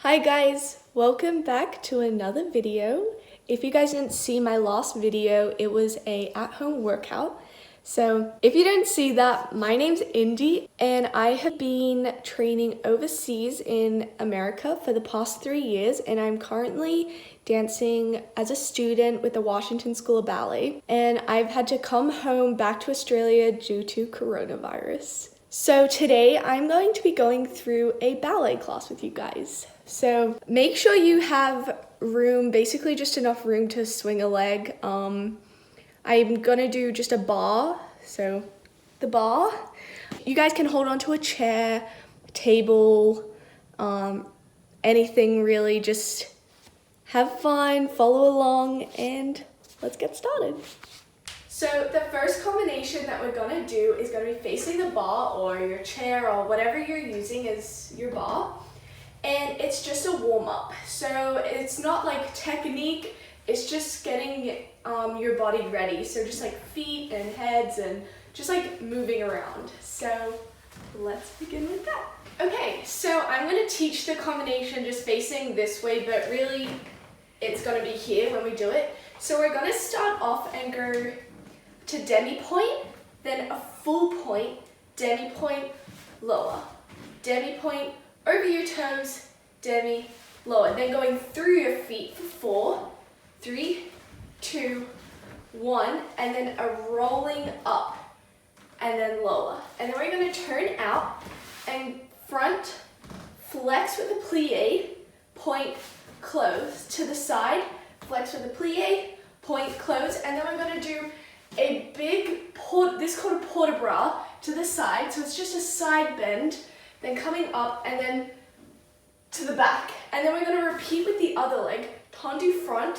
Hi guys, welcome back to another video. If you guys didn't see my last video, it was a at-home workout. So if you didn't see that, my name's Indi and I have been training overseas in America for the past 3 years, and I'm currently dancing as a student with the Washington School of Ballet, and I've had to come home back to Australia due to coronavirus. So today I'm going to be going through a ballet class with you guys. So make sure you have room, basically just enough room to swing a leg. I'm gonna do just a bar, so the bar. You guys can hold on to a chair, table, anything really, just have fun, follow along, and let's get started. So the first combination that we're gonna do is gonna be facing the bar or your chair or whatever you're using as your bar. And it's just a warm up. So it's not like technique, it's just getting your body ready. So just like feet and heads and just like moving around. So let's begin with that. Okay, so I'm gonna teach the combination just facing this way, but really it's gonna be here when we do it. So we're gonna start off and go to demi point, then a full point, demi point, lower, demi point, over your toes, demi, lower. Then going through your feet for 4, 3, 2, 1, and then a rolling up, and then lower. And then we're gonna turn out and front, flex with a plie, point, close. To the side, flex with a plie, point, close. And then we're gonna do a big, this is called a port de bras, to the side. So it's just a side bend, then coming up and then to the back. And then we're gonna repeat with the other leg. Tendu front,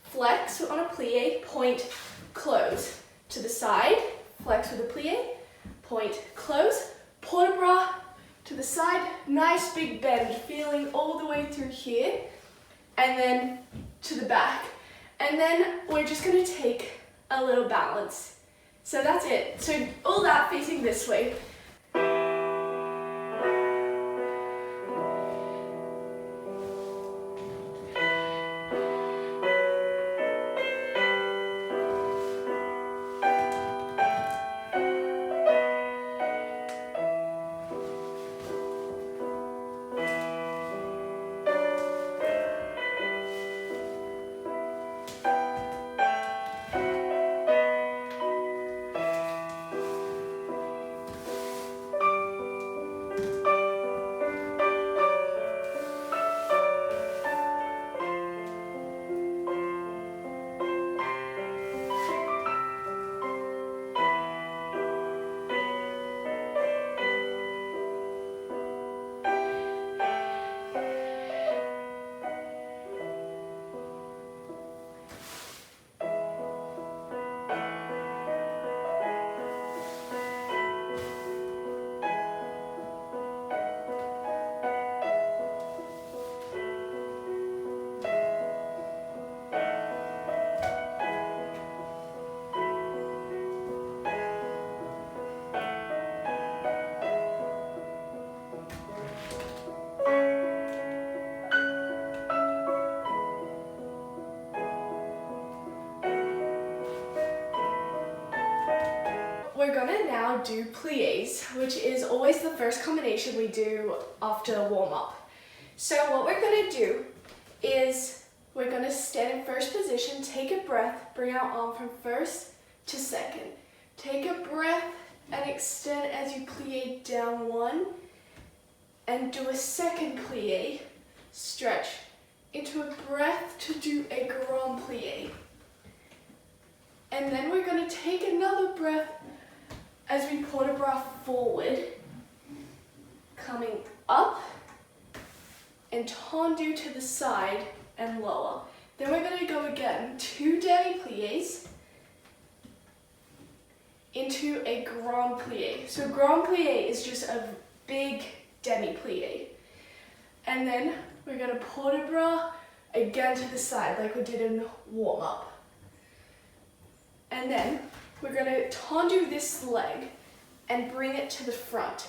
flex on a plie, point, close. To the side, flex with a plie, point, close. Port de bras to the side, nice big bend, feeling all the way through here. And then to the back. And then we're just gonna take a little balance. So that's it. So all that facing this way. We're gonna now do plies, which is always the first combination we do after warm up. So what we're gonna do is we're gonna stand in first position, take a breath, bring our arm from first to second. Take a breath and extend as you plie down 1, and do a second plie, stretch into a breath to do a grand plie. And then we're gonna take another breath as we port de bras forward, coming up and tendu to the side and lower. Then we're going to go again, 2 demi plies into a grand plie. So grand plie is just a big demi plie. And then we're going to port de bras again to the side like we did in warm up. And then we're going to tendu this leg and bring it to the front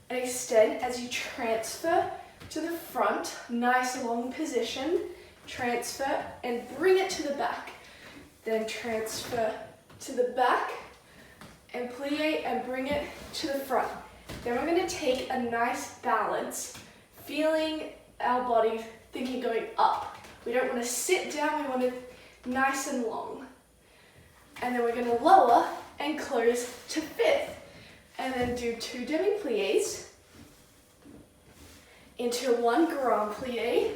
and extend as you transfer to the front, nice long position, transfer and bring it to the back. Then transfer to the back and plie and bring it to the front. Then we're going to take a nice balance, feeling our body thinking going up. We don't want to sit down, we want it nice and long. And then we're going to lower and close to fifth. And then do 2 demi-pliés into 1 grand plie.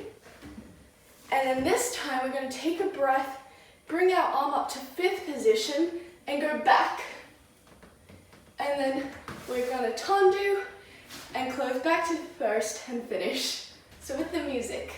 And then this time we're going to take a breath, bring our arm up to fifth position and go back. And then we're going to tendu and close back to first and finish. So with the music.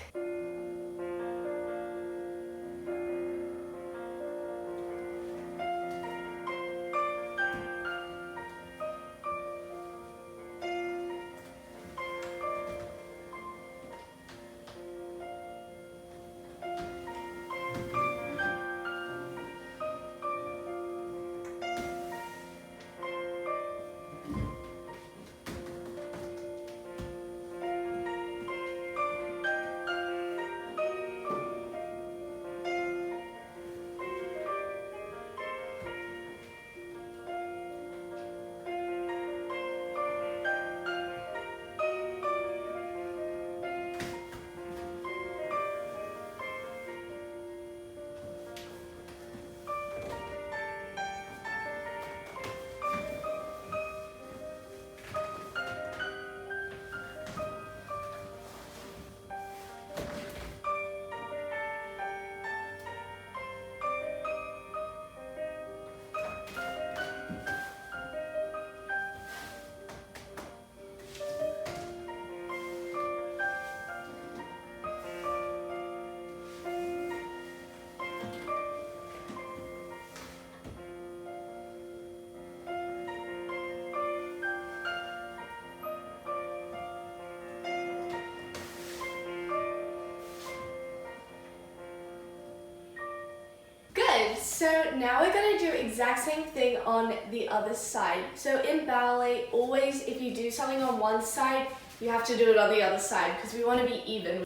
So now we're going to do exact same thing on the other side. So in ballet, always if you do something on one side, you have to do it on the other side because we want to be even.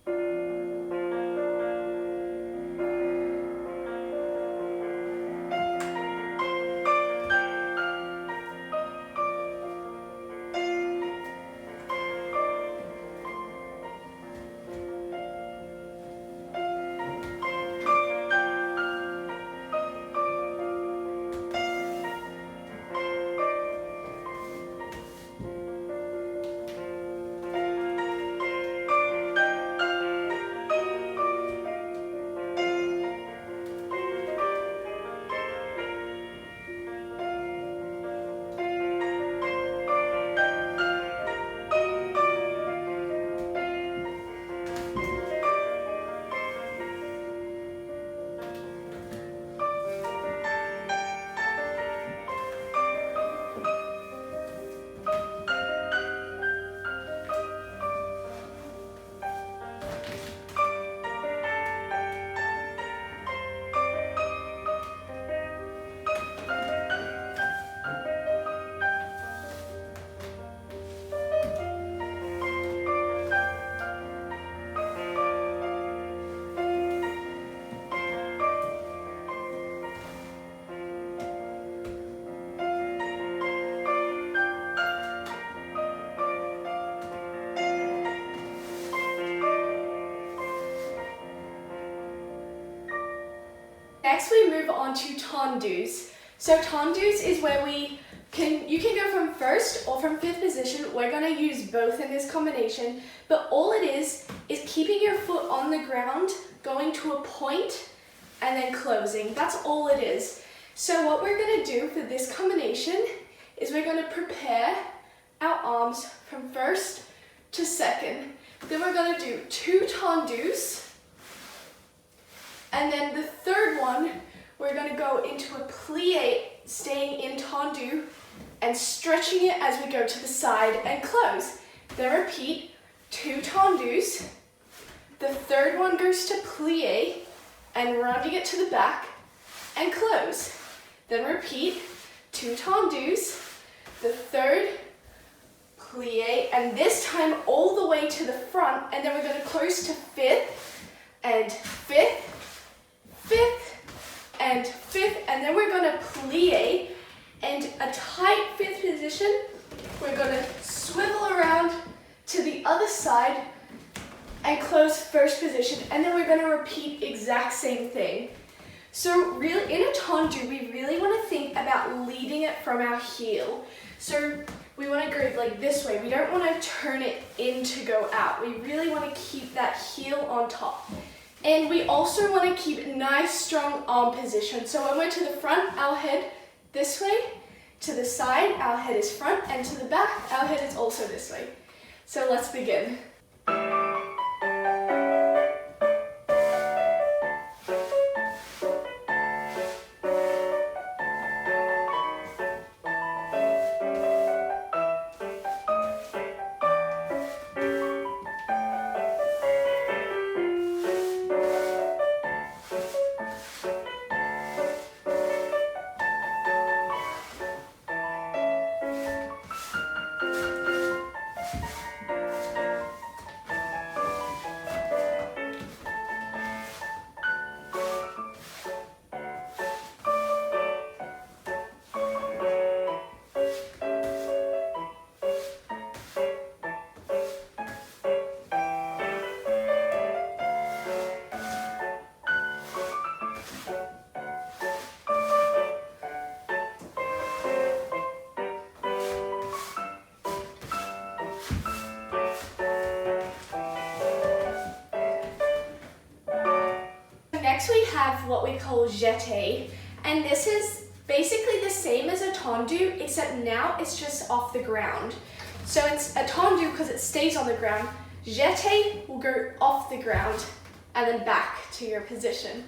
Next we move on to tendus. So tendus is where you can go from first or from fifth position. We're going to use both in this combination, but all it is keeping your foot on the ground, going to a point, and then closing. That's all it is. So what we're going to do for this combination is we're going to prepare our arms from first to second. Then we're going to do 2 tendus. And then the third one, we're going to go into a plie, staying in tendu and stretching it as we go to the side and close. Then repeat 2 tendus. The third one goes to plie and rounding it to the back and close. Then repeat 2 tendus. The third plie, and this time all the way to the front, and then we're going to close to fifth, and fifth, fifth, and fifth, and then we're going to plie, and a tight fifth position. We're going to swivel around to the other side and close first position, and then we're going to repeat exact same thing. So really, in a tendu, we really want to think about leading it from our heel. So we want to go like this way. We don't want to turn it in to go out. We really want to keep that heel on top. And we also want to keep a nice, strong arm position. So when we're to the front, our head this way. To the side, our head is front. And to the back, our head is also this way. So let's begin. Next we have what we call jeté, and this is basically the same as a tendu, except now it's just off the ground. So it's a tendu because it stays on the ground. Jeté will go off the ground and then back to your position.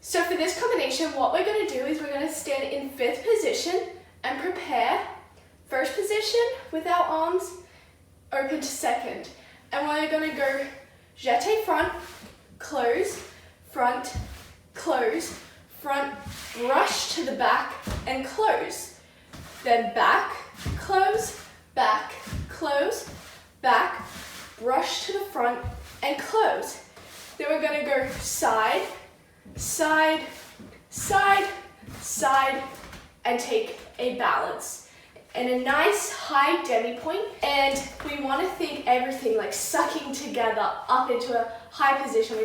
So for this combination, what we're going to do is we're going to stand in fifth position and prepare first position with our arms open to second. And we're going to go jeté front, close, front, close, front, brush to the back and close. Then back, close, back, brush to the front and close. Then we're going to go side, side, side, side, and take a balance. And a nice high demi point, and we want to think everything like sucking together up into a high position.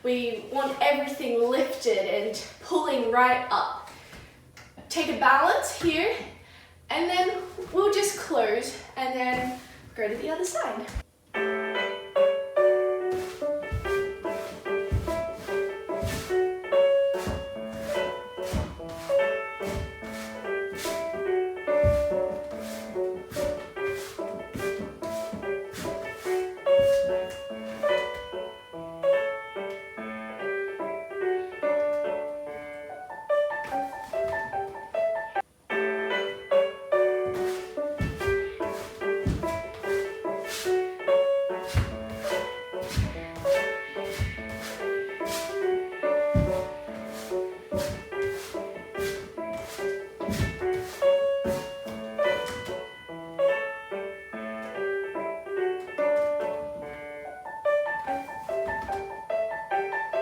We want everything lifted and pulling right up. Take a balance here, and then we'll just close and then go to the other side.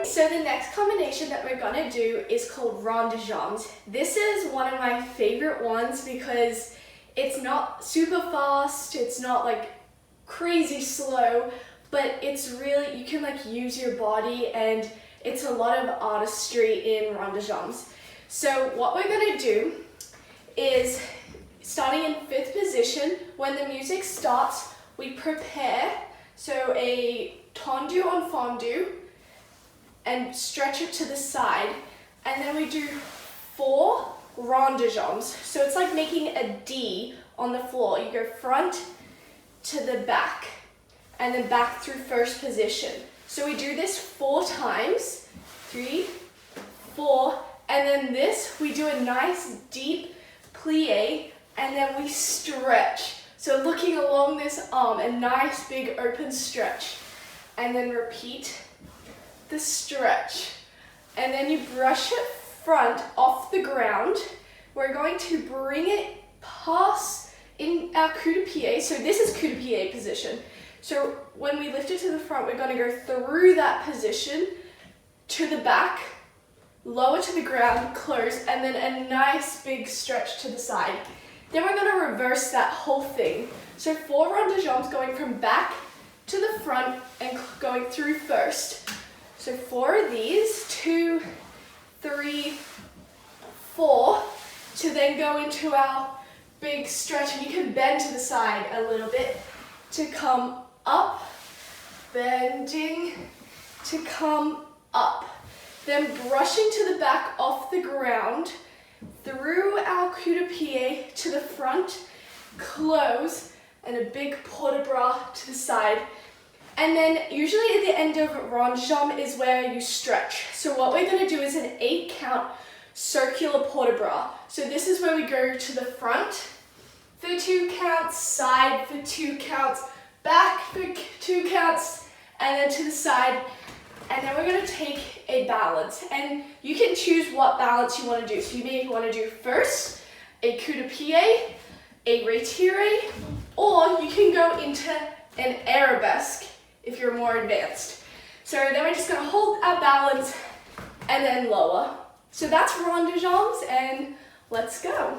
So the next combination that we're gonna do is called rond de jambes. This is one of my favorite ones because it's not super fast, it's not like crazy slow, but it's really, you can like use your body, and it's a lot of artistry in rond de jambes. So what we're gonna do is, starting in fifth position, when the music starts, we prepare, so a tendu en fondu, and stretch it to the side, and then we do 4 rond de jambes. So it's like making a D on the floor. You go front to the back, and then back through first position. So we do this 4 times, 3, 4, and then this, we do a nice deep plie, and then we stretch. So looking along this arm, a nice big open stretch, and then repeat the stretch, and then you brush it front off the ground. We're going to bring it past in our coup de pied, so this is coup de pied position. So when we lift it to the front, we're going to go through that position to the back, lower to the ground, close, and then a nice big stretch to the side. Then we're going to reverse that whole thing. So 4 rond de jambes going from back to the front and going through first. So 4 of these, 2, 3, 4, to then go into our big stretch. And you can bend to the side a little bit to come up, bending to come up. Then brushing to the back off the ground, through our coup de pied to the front, close, and a big port de bras to the side. And then usually at the end of rond de jambe is where you stretch. So what we're going to do is an 8 count circular port de bras. So this is where we go to the front for 2 counts, side for 2 counts, back for 2 counts, and then to the side. And then we're going to take a balance. And you can choose what balance you want to do. So you may want to do first a coup de pied, a retiré, or you can go into an arabesque if you're more advanced. So then we're just going to hold our balance and then lower. So that's rond de jambes, and let's go.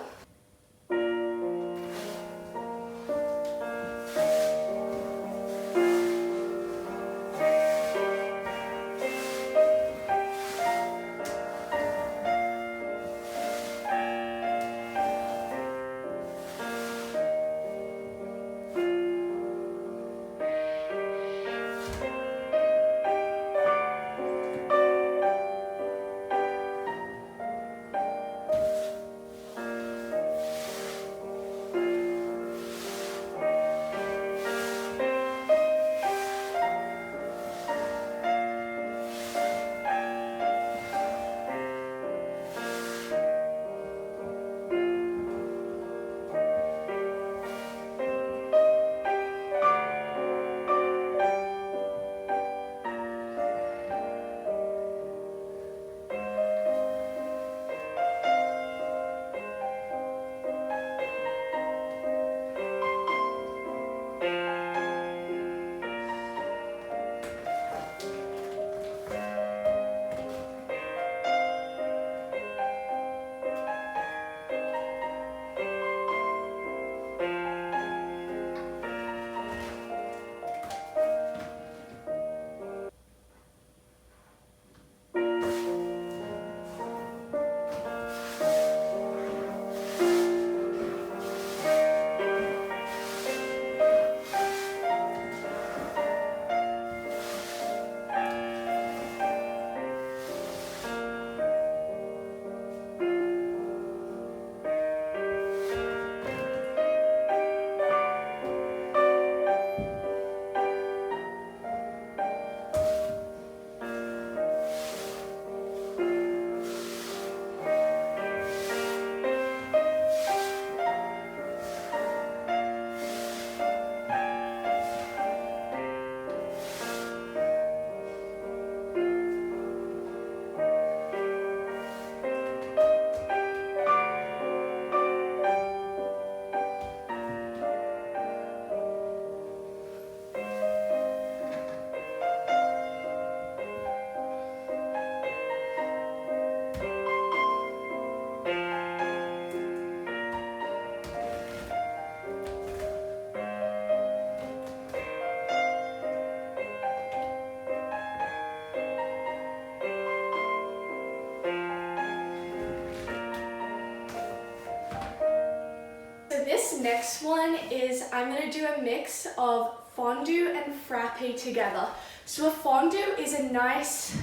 This next one is I'm going to do a mix of fondue and frappe together. So a fondue is a nice,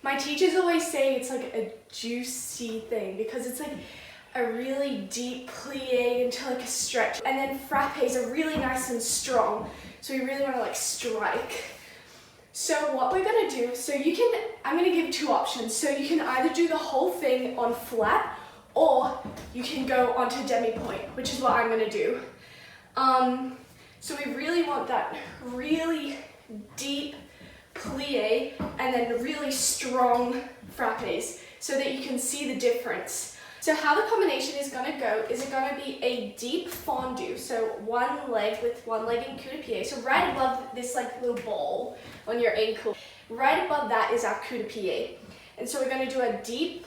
my teachers always say it's like a juicy thing because it's like a really deep plie into like a stretch. And then frappes are really nice and strong. So we really want to like strike. So what we're going to do, so you can, I'm going to give you 2 options. So you can either do the whole thing on flat or you can go onto demi-point, which is what I'm going to do. So we really want that really deep plie and then really strong frappes so that you can see the difference. So how the combination is going to go is it going to be a deep fondue. So one leg with one leg in coup de pied. So right above this like little ball on your ankle, right above that is our coup de pied. And so we're going to do a deep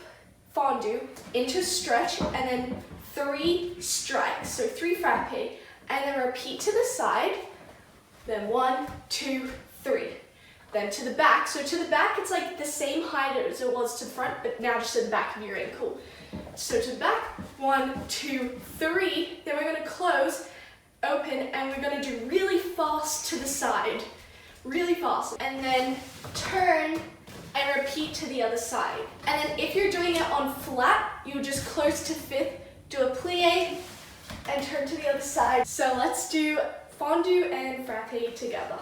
fondue into stretch and then 3 strikes. So 3 frappe and then repeat to the side. Then 1, 2, 3. Then to the back. So to the back, it's like the same height as it was to the front, but now just to the back of your ankle. So to the back, 1, 2, 3. Then we're going to close, open, and we're going to do really fast to the side. Really fast. And then turn and repeat to the other side. And then if you're doing it on flat, you would just close to 5th, do a plie, and turn to the other side. So let's do fondue and frappe together.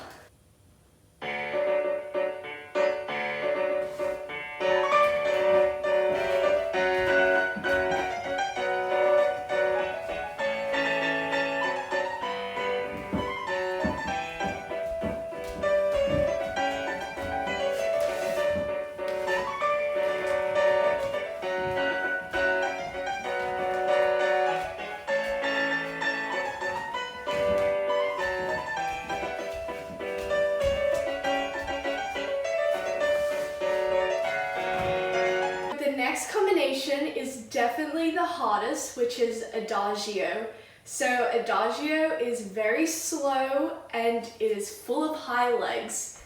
The next combination is definitely the hardest, which is adagio. So adagio is very slow and it is full of high legs.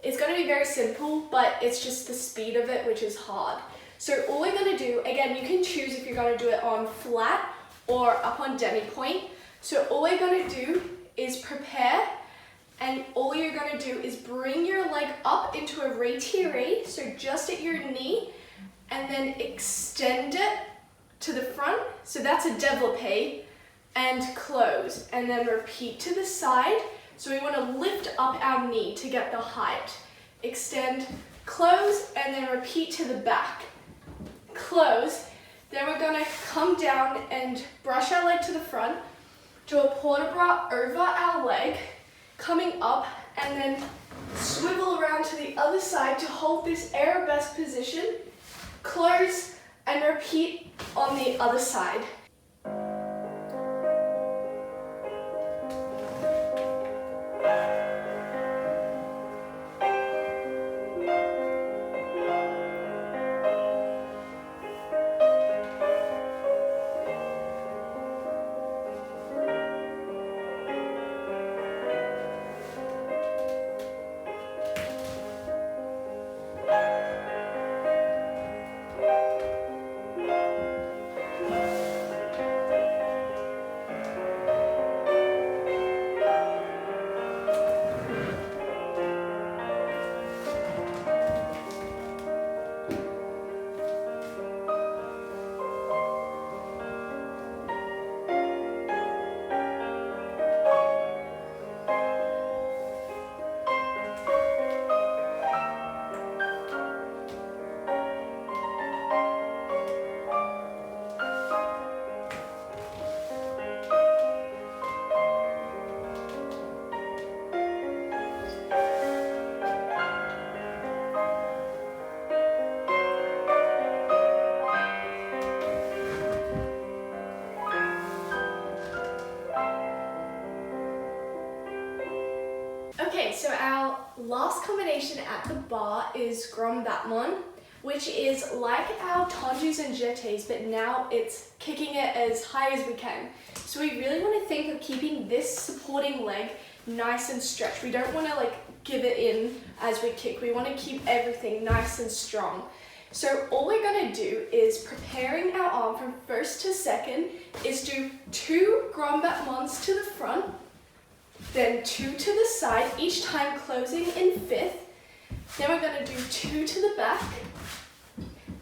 It's going to be very simple, but it's just the speed of it which is hard. So all we're going to do, again, you can choose if you're going to do it on flat or up on demi-point. So all we're going to do is prepare, and all you're going to do is bring your leg up into a retiré, so just at your knee, and then extend it to the front. So that's a développé, and close, and then repeat to the side. So we want to lift up our knee to get the height. Extend, close, and then repeat to the back. Close. Then we're going to come down and brush our leg to the front, do a port de bras over our leg, coming up, and then swivel around to the other side to hold this arabesque position. Close and repeat on the other side. Okay, so our last combination at the bar is grand battement, which is like our tendus and jetés, but now it's kicking it as high as we can. So we really want to think of keeping this supporting leg nice and stretched. We don't want to like give it in as we kick. We want to keep everything nice and strong. So all we're going to do is preparing our arm from first to second is do 2 grand battements to the front, then 2 to the side, each time closing in 5th. Then we're going to do 2 to the back,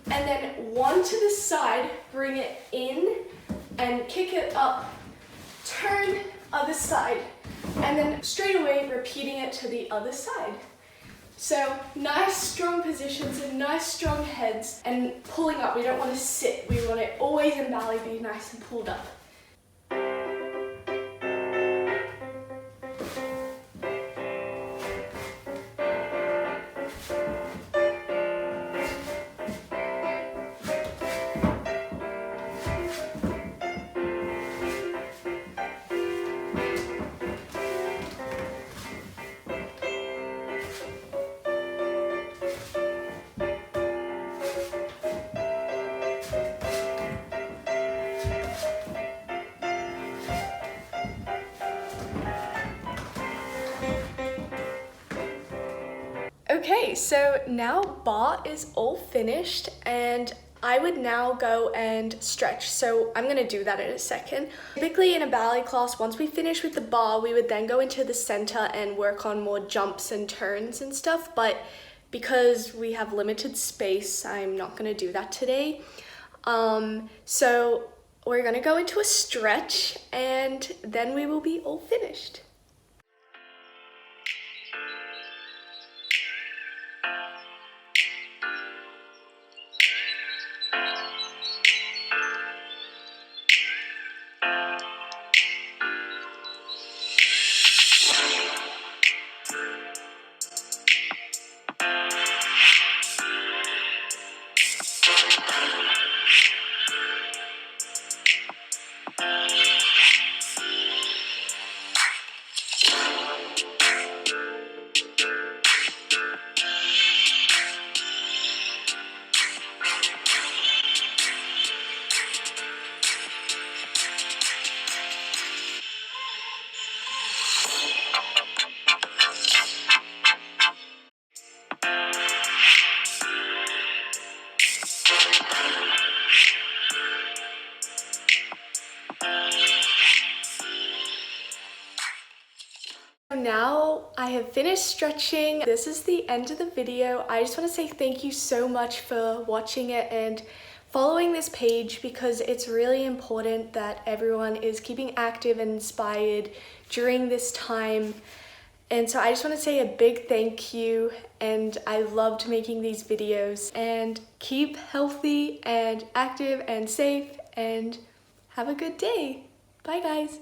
and then 1 to the side, bring it in and kick it up, turn other side, and then straight away repeating it to the other side. So nice strong positions and nice strong heads, and pulling up. We don't want to sit. We want to always in ballet be nice and pulled up. Okay, so now barre is all finished and I would now go and stretch. So I'm gonna do that in a second. Typically in a ballet class, once we finish with the barre, we would then go into the center and work on more jumps and turns and stuff. But because we have limited space, I'm not gonna do that today. So we're gonna go into a stretch and then we will be all finished. Now I have finished stretching. This is the end of the video. I just want to say thank you so much for watching it and following this page, because it's really important that everyone is keeping active and inspired during this time. And so I just want to say a big thank you, and I loved making these videos. And keep healthy and active and safe, and have a good day. Bye guys.